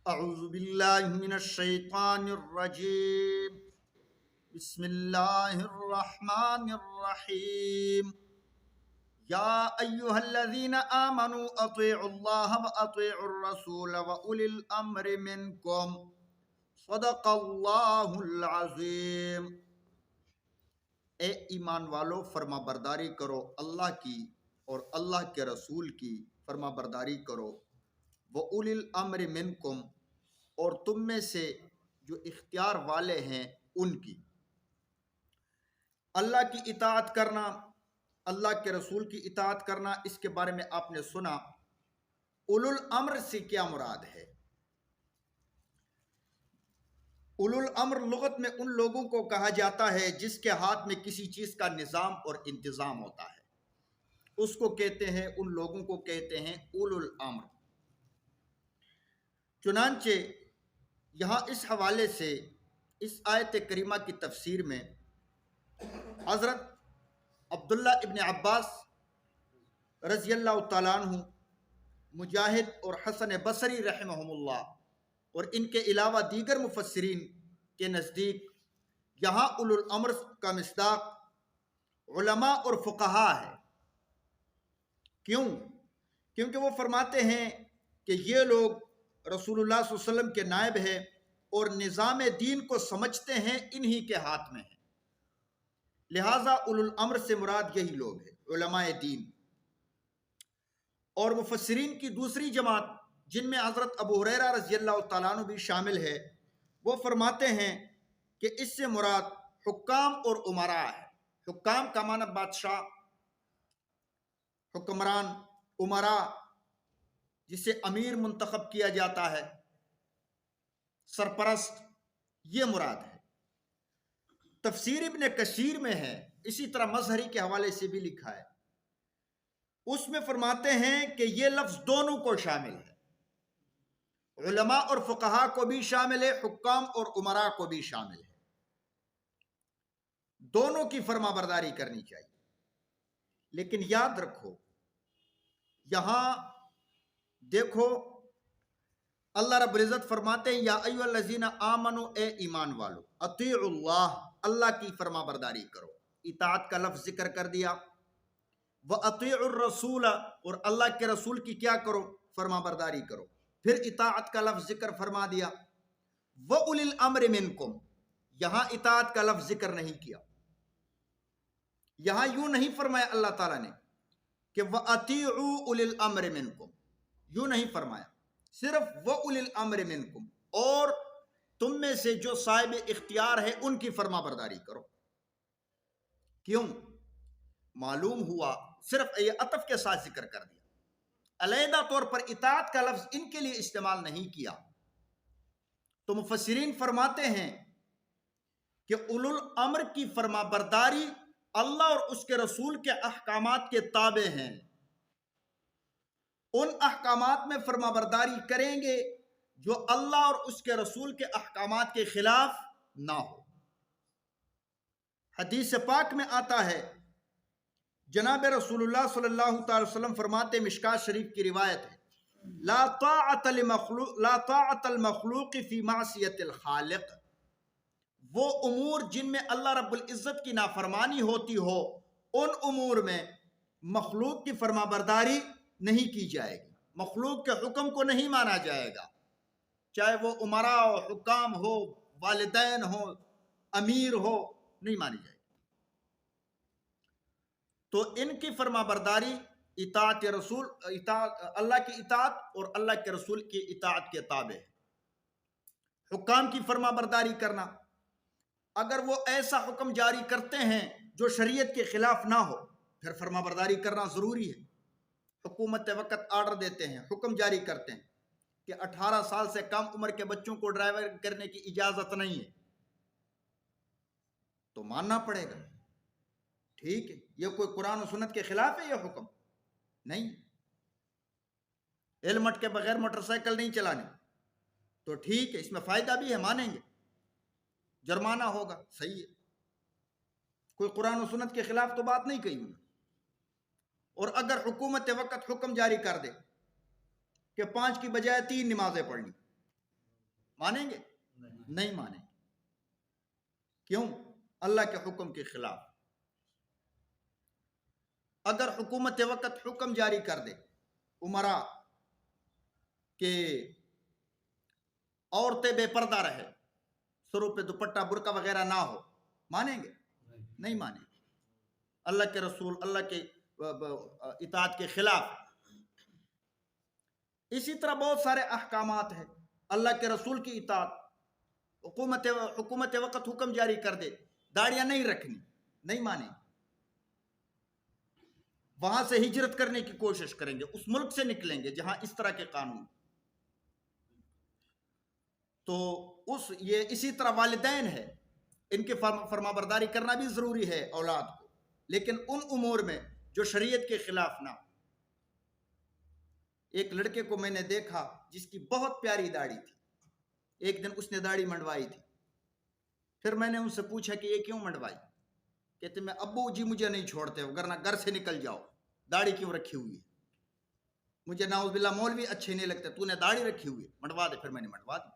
اعوذ باللہ من الشیطان الرجیم بسم اللہ الرحمن الرحیم یا ایہا الذین آمنوا اطیعوا اللہ واطیعوا الرسول واولی الامر منکم صدق اللہ العظیم۔ اے ایمان والو، فرما برداری کرو اللہ کی اور اللہ کے رسول کی فرما برداری کرو، وَأُولِي الْأَمْرِ مِنْكُمْ، اور تم میں سے جو اختیار والے ہیں ان کی۔ اللہ کی اطاعت کرنا، اللہ کے رسول کی اطاعت کرنا، اس کے بارے میں آپ نے سنا۔ اولو الامر سے کیا مراد ہے؟ اولو الامر لغت میں ان لوگوں کو کہا جاتا ہے جس کے ہاتھ میں کسی چیز کا نظام اور انتظام ہوتا ہے، اس کو کہتے ہیں، ان لوگوں کو کہتے ہیں اولو الامر۔ چنانچہ یہاں اس حوالے سے اس آیت کریمہ کی تفسیر میں حضرت عبداللہ ابن عباس رضی اللہ تعالیٰ عنہ، مجاہد اور حسن بصری رحمہم اللہ اور ان کے علاوہ دیگر مفسرین کے نزدیک یہاں اولو الامر کا مصداق علماء اور فقہاء ہے۔ کیوں؟ کیونکہ وہ فرماتے ہیں کہ یہ لوگ رسول اللہ صلی اللہ علیہ وسلم کے نائب ہیں اور نظام دین کو سمجھتے ہیں انہی کے ہاتھ میں ہے، لہٰذا اولو الامر سے مراد یہی لوگ ہیں، علماء دین۔ اور مفسرین کی دوسری جماعت جن میں حضرت ابو ہریرہ رضی اللہ تعالیٰ عنہ بھی شامل ہے، وہ فرماتے ہیں کہ اس سے مراد حکام اور امراء ہے۔ حکام کا معنی بادشاہ، حکمران، امراء جسے امیر منتخب کیا جاتا ہے، سرپرست، یہ مراد ہے۔ تفسیر ابن کثیر میں ہے، اسی طرح مظہری کے حوالے سے بھی لکھا ہے، اس میں فرماتے ہیں کہ یہ لفظ دونوں کو شامل ہے، علماء اور فقہاء کو بھی شامل ہے، حکام اور امراء کو بھی شامل ہے، دونوں کی فرما برداری کرنی چاہیے۔ لیکن یاد رکھو، یہاں دیکھو اللہ رب العزت فرماتے ہیں یا ایھا الذین آمنوا، اے ایمان والو، اطیعوا اللہ، اللہ کی فرما برداری کرو۔ اطاعت کا لفظ ذکر کر دیا، وَأَطِيعُوا الرَّسُولَ، اور اللہ کے رسول کی کیا کرو؟ فرما برداری کرو۔ پھر اطاعت کا لفظ ذکر فرما دیا، وَأُولِي الْأَمْرِ مِنْكُمْ، یہاں اطاعت کا لفظ ذکر نہیں کیا۔ یہاں یوں نہیں فرمایا اللہ تعالیٰ نے کہ وَأَطِيعُوا أُولِي الْأَمْرِ مِنْكُمْ، یوں نہیں فرمایا، صرف وَأُولِي الْأَمْرِ مِنْكُمْ، اور تم میں سے جو صاحب اختیار ہے ان کی فرما برداری کرو۔ کیوں؟ معلوم ہوا صرف یہ عطف کے ساتھ ذکر کر دیا، علیحدہ طور پر اطاعت کا لفظ ان کے لیے استعمال نہیں کیا۔ تو مفسرین فرماتے ہیں کہ اولو الامر کی فرما برداری اللہ اور اس کے رسول کے احکامات کے تابع ہیں، ان احکامات میں فرما برداری کریں گے جو اللہ اور اس کے رسول کے احکامات کے خلاف نہ ہو۔ حدیث پاک میں آتا ہے، جناب رسول اللہ صلی اللہ تعالی وسلم فرماتے، مشکات شریف کی روایت ہے، لا طاعت المخلوق فی معصیت الخالق، وہ امور جن میں اللہ رب العزت کی نافرمانی ہوتی ہو، ان امور میں مخلوق کی فرما برداری نہیں کی جائے گی، مخلوق کے حکم کو نہیں مانا جائے گا، چاہے وہ امراء ہو، حکام ہو، والدین ہو، امیر ہو، نہیں مانی جائے گی۔ تو ان کی فرما برداری اطاعت رسول، اللہ کی اطاعت اور اللہ کے رسول کی اطاعت کے تابع ہے۔ حکام کی فرما برداری کرنا، اگر وہ ایسا حکم جاری کرتے ہیں جو شریعت کے خلاف نہ ہو، پھر فرما برداری کرنا ضروری ہے۔ حکومت وقت آرڈر دیتے ہیں، حکم جاری کرتے ہیں کہ 18 سال سے کم عمر کے بچوں کو ڈرائیور کرنے کی اجازت نہیں ہے، تو ماننا پڑے گا۔ ٹھیک ہے، یہ کوئی قرآن و سنت کے خلاف ہے یہ حکم؟ نہیں۔ ہیلمٹ کے بغیر موٹر سائیکل نہیں چلانی، تو ٹھیک ہے، اس میں فائدہ بھی ہے، مانیں گے، جرمانہ ہوگا، صحیح ہے، کوئی قرآن و سنت کے خلاف تو بات نہیں کہی انہوں نے۔ اور اگر حکومت وقت حکم جاری کر دے کہ 5 کی بجائے 3 نمازیں پڑھنی، مانیں گے؟ نہیں مانیں گے. کیوں؟ اللہ کے حکم کے خلاف. اگر حکومت وقت حکم جاری کر دے امراء کہ عورتیں بے پردہ رہے، سروں پہ دوپٹہ برقع وغیرہ نہ ہو، مانیں گے؟ نہیں مانیں گے. اللہ کے رسول، اللہ کے اطاعت کے خلاف. اسی طرح بہت سارے احکامات ہیں. اللہ کے رسول کی اطاعت. حکومت وقت حکم جاری کر دے داڑیاں نہیں رکھنی، نہیں مانیں. وہاں سے ہجرت کرنے کی کوشش کریں گے، اس ملک سے نکلیں گے جہاں اس طرح کے قانون. تو یہ اسی طرح والدین ہے، ان کے فرما برداری کرنا بھی ضروری ہے اولاد کو، لیکن ان امور میں جو شریعت کے خلاف نہ. ایک لڑکے کو میں نے دیکھا جس کی بہت پیاری داڑھی تھی. ایک دن اس نے داڑھی منڈوائی تھی. پھر میں نے ان سے پوچھا کہ یہ کیوں منڈوائی؟ کہتے میں ابو جی مجھے نہیں چھوڑتے ہو، ورنہ گھر سے نکل جاؤ، داڑھی کیوں رکھی ہوئی ہے؟ مجھے نعوذ باللہ مولوی اچھے نہیں لگتے، تو نے داڑھی رکھی ہوئی ہے، منڈوا دے. پھر میں نے منڈوا دی.